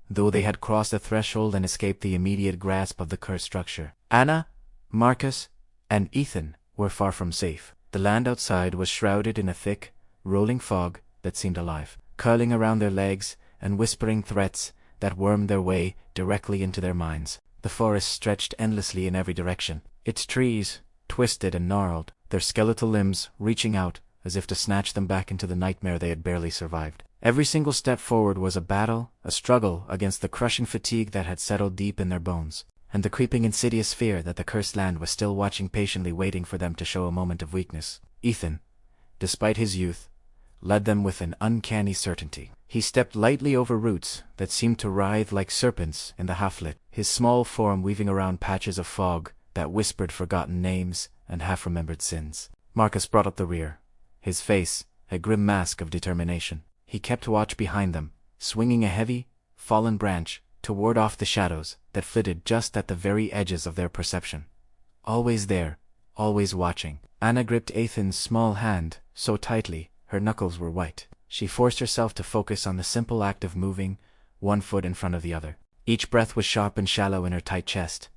Though they had crossed the threshold and escaped the immediate grasp of the cursed structure, Anna, Marcus, and Ethan were far from safe. The land outside was shrouded in a thick, rolling fog that seemed alive, curling around their legs and whispering threats that wormed their way directly into their minds. The forest stretched endlessly in every direction, its trees twisted and gnarled, their skeletal limbs reaching out as if to snatch them back into the nightmare they had barely survived. Every single step forward was a battle, a struggle against the crushing fatigue that had settled deep in their bones, and the creeping insidious fear that the cursed land was still watching patiently, waiting for them to show a moment of weakness. Ethan, despite his youth, led them with an uncanny certainty. He stepped lightly over roots that seemed to writhe like serpents in the half-lit, his small form weaving around patches of fog that whispered forgotten names and half-remembered sins. Marcus brought up the rear, his face a grim mask of determination. He kept watch behind them, swinging a heavy, fallen branch to ward off the shadows that flitted just at the very edges of their perception. Always there, always watching. Anna gripped Ethan's small hand so tightly her knuckles were white. She forced herself to focus on the simple act of moving, one foot in front of the other. Each breath was sharp and shallow in her tight chest,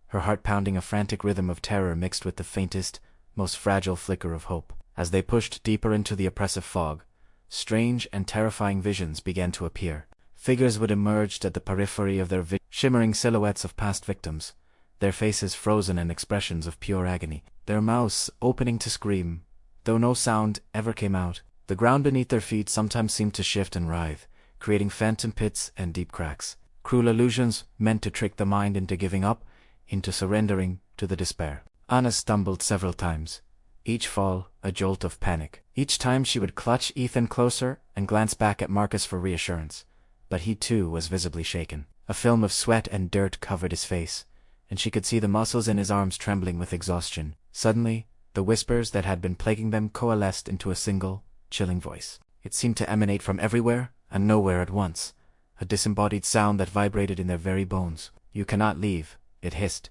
her heart pounding a frantic rhythm of terror mixed with the faintest, most fragile flicker of hope. As they pushed deeper into the oppressive fog, strange and terrifying visions began to appear. Figures would emerge at the periphery of their vision, shimmering silhouettes of past victims, their faces frozen in expressions of pure agony, their mouths opening to scream, though no sound ever came out. The ground beneath their feet sometimes seemed to shift and writhe, creating phantom pits and deep cracks. Cruel illusions meant to trick the mind into giving up, into surrendering to the despair. Anna stumbled several times, each fall a jolt of panic. Each time she would clutch Ethan closer and glance back at Marcus for reassurance, but he too was visibly shaken. A film of sweat and dirt covered his face, and she could see the muscles in his arms trembling with exhaustion. Suddenly, the whispers that had been plaguing them coalesced into a single, chilling voice. It seemed to emanate from everywhere and nowhere at once, a disembodied sound that vibrated in their very bones. "You cannot leave," it hissed,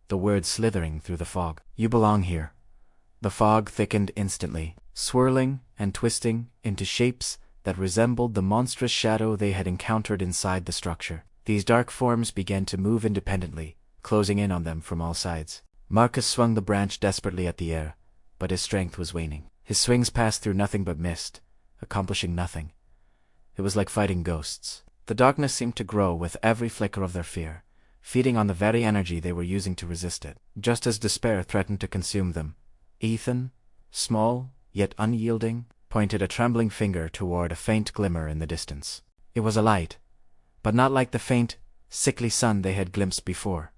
the words slithering through the fog. "You belong here." The fog thickened instantly, swirling and twisting into shapes that resembled the monstrous shadow they had encountered inside the structure. These dark forms began to move independently, closing in on them from all sides. Marcus swung the branch desperately at the air, but his strength was waning. His swings passed through nothing but mist, accomplishing nothing. It was like fighting ghosts. The darkness seemed to grow with every flicker of their fear, feeding on the very energy they were using to resist it. Just as despair threatened to consume them, Ethan, small yet unyielding, pointed a trembling finger toward a faint glimmer in the distance. It was a light, but not like the faint, sickly sun they had glimpsed before.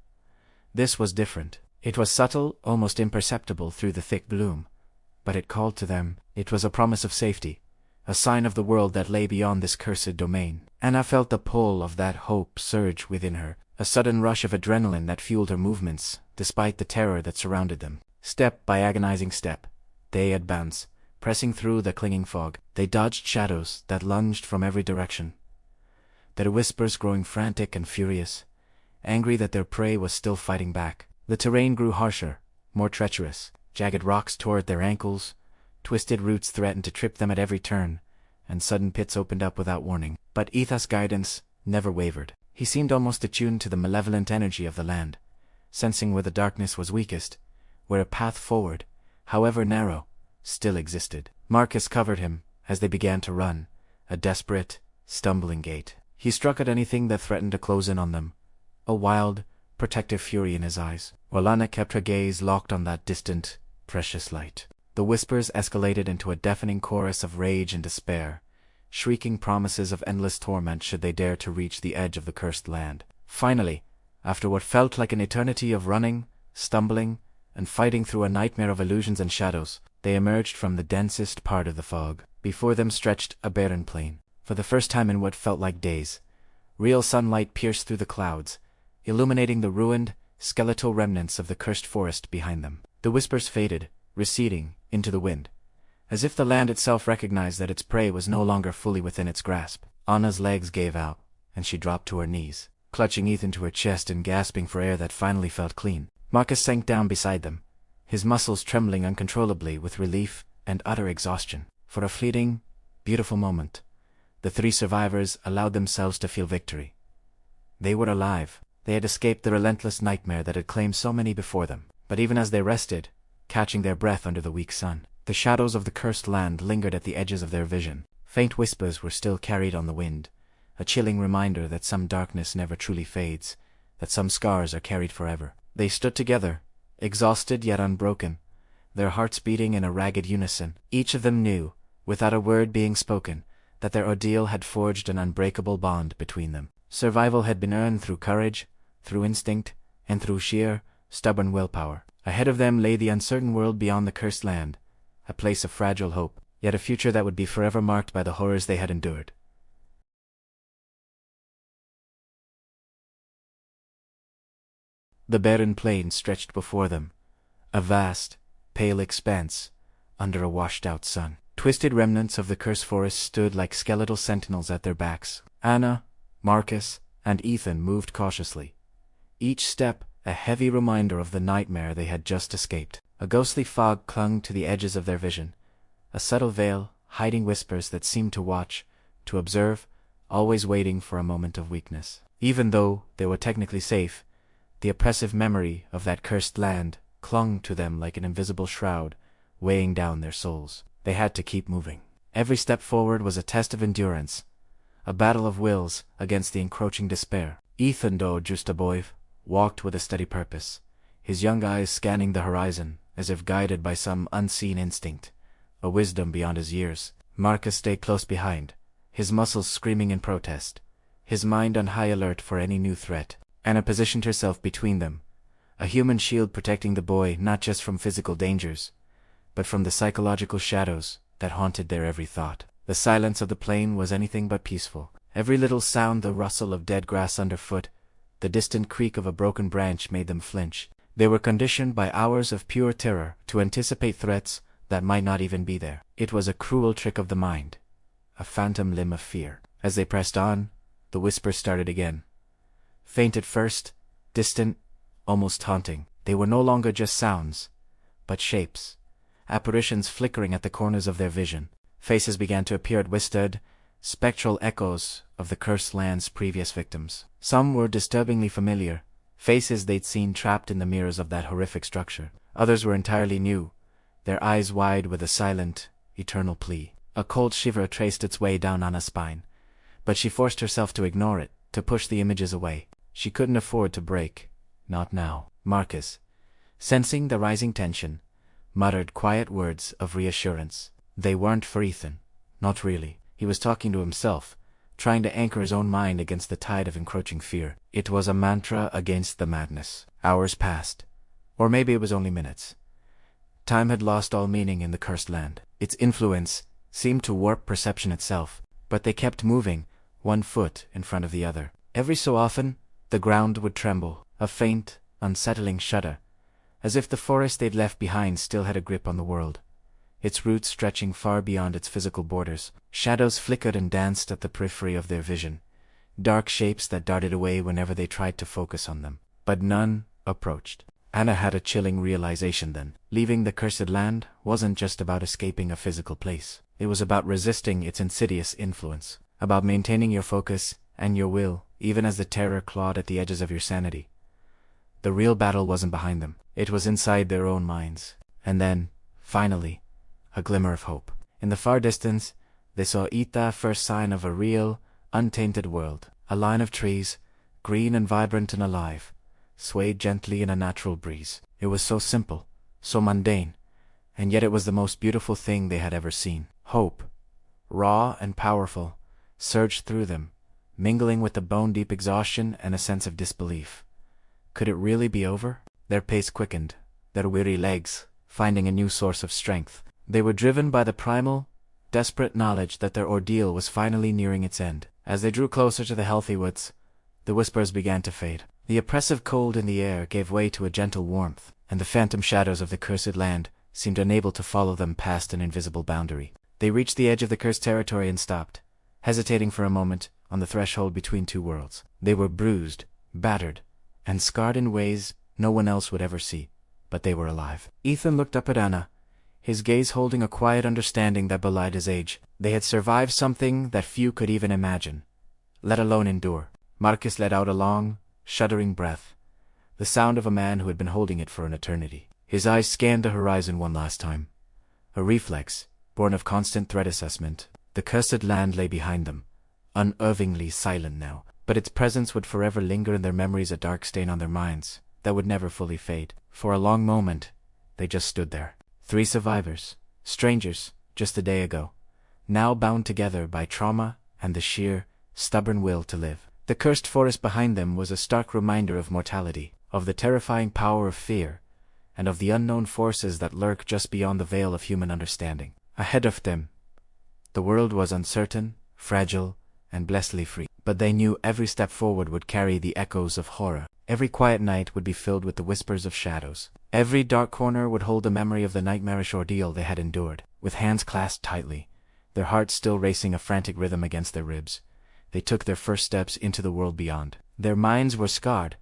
This was different. It was subtle, almost imperceptible through the thick gloom, but it called to them. It was a promise of safety, a sign of the world that lay beyond this cursed domain. Anna felt the pull of that hope surge within her, a sudden rush of adrenaline that fueled her movements, despite the terror that surrounded them. Step by agonizing step, they advanced, pressing through the clinging fog. They dodged shadows that lunged from every direction, their whispers growing frantic and furious, angry that their prey was still fighting back. The terrain grew harsher, more treacherous. Jagged rocks tore at their ankles, twisted roots threatened to trip them at every turn, and sudden pits opened up without warning. But Ethan's guidance never wavered. He seemed almost attuned to the malevolent energy of the land, sensing where the darkness was weakest, where a path forward, however narrow, still existed. Marcus covered him as they began to run, a desperate, stumbling gait. He struck at anything that threatened to close in on them, a wild, protective fury in his eyes, while Anna kept her gaze locked on that distant, precious light. The whispers escalated into a deafening chorus of rage and despair, shrieking promises of endless torment should they dare to reach the edge of the cursed land. Finally, after what felt like an eternity of running, stumbling, and fighting through a nightmare of illusions and shadows, they emerged from the densest part of the fog. Before them stretched a barren plain. For the first time in what felt like days, real sunlight pierced through the clouds, illuminating the ruined, skeletal remnants of the cursed forest behind them. The whispers faded, receding into the wind, as if the land itself recognized that its prey was no longer fully within its grasp. Anna's legs gave out, and she dropped to her knees, clutching Ethan to her chest and gasping for air that finally felt clean. Marcus sank down beside them, his muscles trembling uncontrollably with relief and utter exhaustion. For a fleeting, beautiful moment, the three survivors allowed themselves to feel victory. They were alive. They had escaped the relentless nightmare that had claimed so many before them. But even as they rested, catching their breath under the weak sun, the shadows of the cursed land lingered at the edges of their vision. Faint whispers were still carried on the wind, a chilling reminder that some darkness never truly fades, that some scars are carried forever. They stood together, exhausted yet unbroken, their hearts beating in a ragged unison. Each of them knew, without a word being spoken, that their ordeal had forged an unbreakable bond between them. Survival had been earned through courage, through instinct, and through sheer, stubborn willpower. Ahead of them lay the uncertain world beyond the cursed land, a place of fragile hope, yet a future that would be forever marked by the horrors they had endured. The barren plain stretched before them, a vast, pale expanse, under a washed-out sun. Twisted remnants of the cursed forest stood like skeletal sentinels at their backs. Anna, Marcus, and Ethan moved cautiously, each step a heavy reminder of the nightmare they had just escaped. A ghostly fog clung to the edges of their vision, a subtle veil hiding whispers that seemed to watch, to observe, always waiting for a moment of weakness. Even though they were technically safe, the oppressive memory of that cursed land clung to them like an invisible shroud, weighing down their souls. They had to keep moving. Every step forward was a test of endurance, a battle of wills against the encroaching despair. Ethan, though just a boy, walked with a steady purpose, his young eyes scanning the horizon as if guided by some unseen instinct, a wisdom beyond his years. Marcus stayed close behind, his muscles screaming in protest, his mind on high alert for any new threat. Anna positioned herself between them, a human shield protecting the boy not just from physical dangers, but from the psychological shadows that haunted their every thought. The silence of the plain was anything but peaceful. Every little sound, the rustle of dead grass underfoot, the distant creak of a broken branch made them flinch. They were conditioned by hours of pure terror to anticipate threats that might not even be there. It was a cruel trick of the mind, a phantom limb of fear. As they pressed on, the whispers started again. Faint at first, distant, almost haunting. They were no longer just sounds, but shapes, apparitions flickering at the corners of their vision. Faces began to appear at whispered, spectral echoes of the cursed land's previous victims. Some were disturbingly familiar, faces they'd seen trapped in the mirrors of that horrific structure. Others were entirely new, their eyes wide with a silent, eternal plea. A cold shiver traced its way down Anna's spine, but she forced herself to ignore it, to push the images away. She couldn't afford to break, not now. Marcus, sensing the rising tension, muttered quiet words of reassurance. They weren't for Ethan, not really. He was talking to himself, trying to anchor his own mind against the tide of encroaching fear. It was a mantra against the madness. Hours passed, or maybe it was only minutes. Time had lost all meaning in the cursed land. Its influence seemed to warp perception itself, but they kept moving, one foot in front of the other. Every so often, the ground would tremble, a faint, unsettling shudder, as if the forest they'd left behind still had a grip on the world, its roots stretching far beyond its physical borders. Shadows flickered and danced at the periphery of their vision, dark shapes that darted away whenever they tried to focus on them. But none approached. Anna had a chilling realization then. Leaving the cursed land wasn't just about escaping a physical place. It was about resisting its insidious influence, about maintaining your focus and your will, even as the terror clawed at the edges of your sanity. The real battle wasn't behind them. It was inside their own minds. And then, finally, a glimmer of hope. In the far distance, they saw the first sign of a real, untainted world. A line of trees, green and vibrant and alive, swayed gently in a natural breeze. It was so simple, so mundane, and yet it was the most beautiful thing they had ever seen. Hope, raw and powerful, surged through them, mingling with the bone-deep exhaustion and a sense of disbelief. Could it really be over? Their pace quickened, their weary legs finding a new source of strength. They were driven by the primal, desperate knowledge that their ordeal was finally nearing its end. As they drew closer to the healthy woods, the whispers began to fade. The oppressive cold in the air gave way to a gentle warmth, and the phantom shadows of the cursed land seemed unable to follow them past an invisible boundary. They reached the edge of the cursed territory and stopped, hesitating for a moment on the threshold between two worlds. They were bruised, battered, and scarred in ways no one else would ever see, but they were alive. Ethan looked up at Anna, his gaze holding a quiet understanding that belied his age. They had survived something that few could even imagine, let alone endure. Marcus let out a long, shuddering breath, the sound of a man who had been holding it for an eternity. His eyes scanned the horizon one last time, a reflex born of constant threat assessment. The cursed land lay behind them, unervingly silent now, but its presence would forever linger in their memories, a dark stain on their minds that would never fully fade. For a long moment, they just stood there. 3 survivors, strangers just a day ago, now bound together by trauma and the sheer, stubborn will to live. The cursed forest behind them was a stark reminder of mortality, of the terrifying power of fear, and of the unknown forces that lurk just beyond the veil of human understanding. Ahead of them, the world was uncertain, fragile, and blessedly free. But they knew every step forward would carry the echoes of horror. Every quiet night would be filled with the whispers of shadows. Every dark corner would hold the memory of the nightmarish ordeal they had endured. With hands clasped tightly, their hearts still racing a frantic rhythm against their ribs, they took their first steps into the world beyond. Their minds were scarred,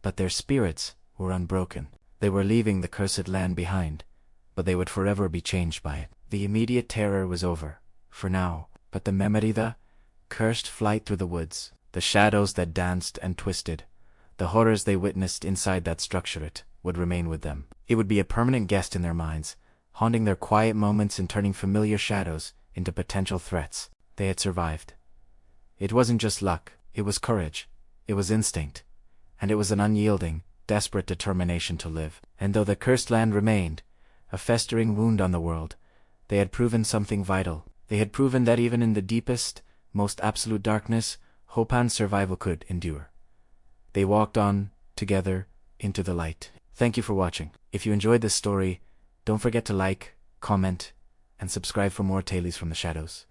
but their spirits were unbroken. They were leaving the cursed land behind, but they would forever be changed by it. The immediate terror was over, for now, but the memory, the cursed flight through the woods, the shadows that danced and twisted, the horrors they witnessed inside that structure, it would remain with them. It would be a permanent guest in their minds, haunting their quiet moments and turning familiar shadows into potential threats. They had survived. It wasn't just luck, it was courage, it was instinct, and it was an unyielding, desperate determination to live. And though the cursed land remained, a festering wound on the world, they had proven something vital. They had proven that even in the deepest, most absolute darkness, hope and survival could endure. They walked on, together, into the light. Thank you for watching. If you enjoyed this story, don't forget to like, comment, and subscribe for more tales from the shadows.